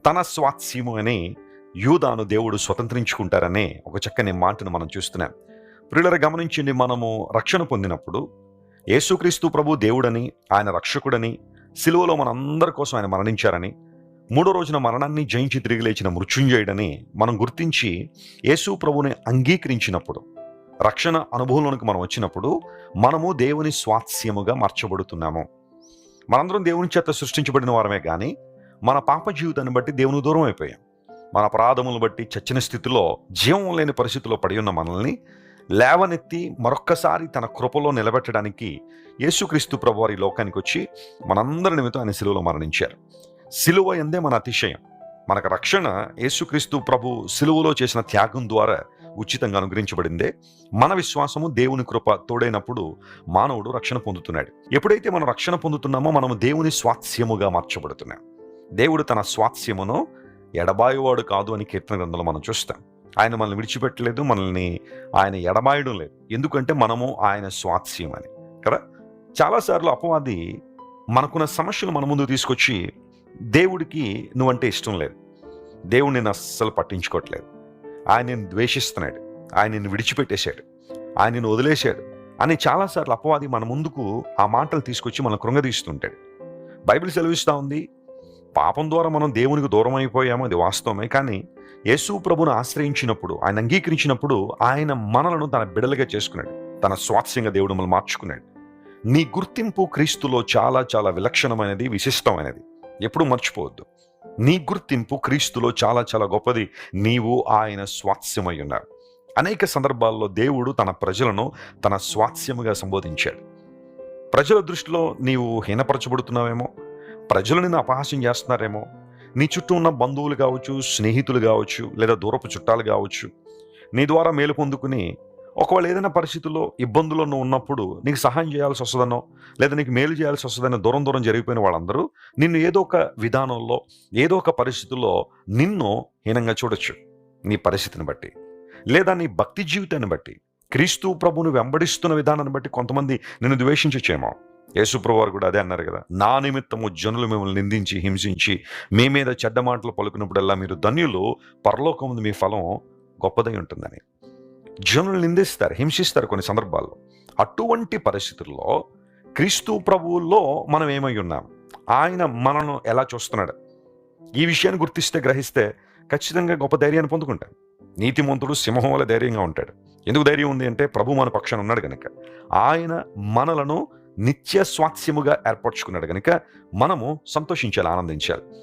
తన స్వాస్యము అని యూదాను దేవుడు స్వతంత్రించుకుంటారనే ఒక చక్కని మాటను మనం చూస్తున్నాం. ప్రియులారా, గమనించండి, మనము రక్షణ పొందినప్పుడు యేసుక్రీస్తు ప్రభు దేవుడని, ఆయన రక్షకుడని, సిలువలో మనందరి కోసం ఆయన మరణించారని, మూడో రోజున మరణాన్ని జయించి తిరిగి లేచిన మృత్యుంజయుడని మనం గుర్తించి యేసు ప్రభుని అంగీకరించినప్పుడు, రక్షణ అనుభవంలోనికి మనం వచ్చినప్పుడు మనము దేవుని స్వాస్యముగా మార్చబడుతున్నాము. మనందరం దేవుని చేత సృష్టించబడిన వారమే కానీ మన పాప జీవితాన్ని బట్టి దేవునికి దూరం అయిపోయాం. మన అపరాధములను బట్టి చచ్చిన స్థితిలో, జీవం లేని పరిస్థితిలో పడి ఉన్న మనల్ని లేవనెత్తి మరొక్కసారి తన కృపలో నిలబెట్టడానికి యేసుక్రీస్తు ప్రభు వారి లోకానికి వచ్చి మనందరి నిమిత్తం ఆయన సిలువలో మరణించారు. సిలువ ఎందే మన అతిశయం. మనకు రక్షణ యేసుక్రీస్తు ప్రభు సిలువలో చేసిన త్యాగం ద్వారా ఉచితంగా అనుగ్రహించబడిందే. మన విశ్వాసము దేవుని కృప తోడైనప్పుడు మానవుడు రక్షణ పొందుతున్నాడు. ఎప్పుడైతే మనం రక్షణ పొందుతున్నామో మనము దేవుని స్వాస్యముగా మార్చబడుతున్నాం. దేవుడు తన స్వాస్యమును ఎడబాయువాడు కాదు అని కీర్తన గ్రంథంలో మనం చూస్తాం. ఆయన మనల్ని విడిచిపెట్టలేదు, మనల్ని ఆయన ఎడబాయడం లేదు. ఎందుకంటే మనము ఆయన స్వాస్యం అని కదా. చాలాసార్లు అపవాది మనకున్న సమస్యలు మన ముందు తీసుకొచ్చి, దేవుడికి నువ్వంటే ఇష్టం లేదు, దేవుడు నిన్ను అస్సలు పట్టించుకోవట్లేదు, ఆయన నిన్ను ద్వేషిస్తున్నాడు, ఆయన నిన్ను విడిచిపెట్టేశాడు, ఆయన నిన్ను వదిలేశాడు అని చాలాసార్లు అపవాది మన ముందుకు ఆ మాటలు తీసుకొచ్చి మనం కృంగదీస్తుంటాడు. బైబిల్ సెలవిస్తూ ఉంది, పాపం ద్వారా మనం దేవునికి దూరం అయిపోయాము, అది వాస్తవమే. కానీ యేసు ప్రభును ఆశ్రయించినప్పుడు, ఆయన అంగీకరించినప్పుడు ఆయన మనలను తన బిడ్డలుగా చేసుకున్నాడు. తన స్వాస్యంగా దేవుడు మనల్ని మార్చుకున్నాడు. నీ గుర్తింపు క్రీస్తులో చాలా చాలా విలక్షణమైనది, విశిష్టమైనది. ఎప్పుడు మర్చిపోవద్దు. నీ గుర్తింపు క్రీస్తులో చాలా చాలా గొప్పది. నీవు ఆయన స్వాస్యమై ఉన్నారు. అనేక సందర్భాల్లో దేవుడు తన ప్రజలను తన స్వాస్యముగా సంబోధించాడు. ప్రజల దృష్టిలో నీవు హీనపరచబడుతున్నావేమో, ప్రజలు నిన్ను అపహాస్యం చేస్తున్నారేమో, నీ చుట్టూ ఉన్న బంధువులు కావచ్చు, స్నేహితులు కావచ్చు, లేదా దూరపు చుట్టాలు కావచ్చు, నీ ద్వారా మేలు పొందుకుని ఒకవేళ ఏదైనా పరిస్థితుల్లో ఇబ్బందుల్లో నువ్వు ఉన్నప్పుడు నీకు సహాయం చేయాల్సి వస్తుందనో, లేదా నీకు మేలు చేయాల్సి వస్తుందనో దూరం దూరం జరిగిపోయిన వాళ్ళందరూ నిన్ను ఏదో ఒక విధానంలో, ఏదో ఒక పరిస్థితుల్లో నిన్ను హీనంగా చూడొచ్చు. నీ పరిస్థితిని బట్టి, లేదా నీ భక్తి జీవితాన్ని బట్టి, క్రీస్తు ప్రభువును వెంబడిస్తున్న విధానాన్ని బట్టి కొంతమంది నిన్ను ద్వేషించచ్చేమో. యేసుప్రభు వారు కూడా అదే అన్నారు కదా, నా నిమిత్తము జనులు మిమ్మల్ని నిందించి హింసించి మీ మీద చెడ్డ మాటలు పలుకున్నప్పుడల్లా మీరు ధన్యులు, పరలోకముందు మీ ఫలం గొప్పదై ఉంటుందని. జనులు నిందిస్తారు, హింసిస్తారు కొన్ని సందర్భాల్లో. అటువంటి పరిస్థితుల్లో క్రీస్తు ప్రభువులో మనం ఏమై ఉన్నాం, ఆయన మనను ఎలా చూస్తున్నాడు, ఈ విషయాన్ని గుర్తిస్తే, గ్రహిస్తే ఖచ్చితంగా గొప్ప ధైర్యాన్ని పొందుకుంటాం. నీతిమంతుడు సింహం వల్ల ధైర్యంగా ఉంటాడు. ఎందుకు ధైర్యం ఉంది అంటే ప్రభు మన పక్షాన ఉన్నాడు కనుక. ఆయన మనలను నిత్య స్వాస్యముగా ఏర్పరచుకున్నాడు కనుక మనము సంతోషించాలి, ఆనందించాలి.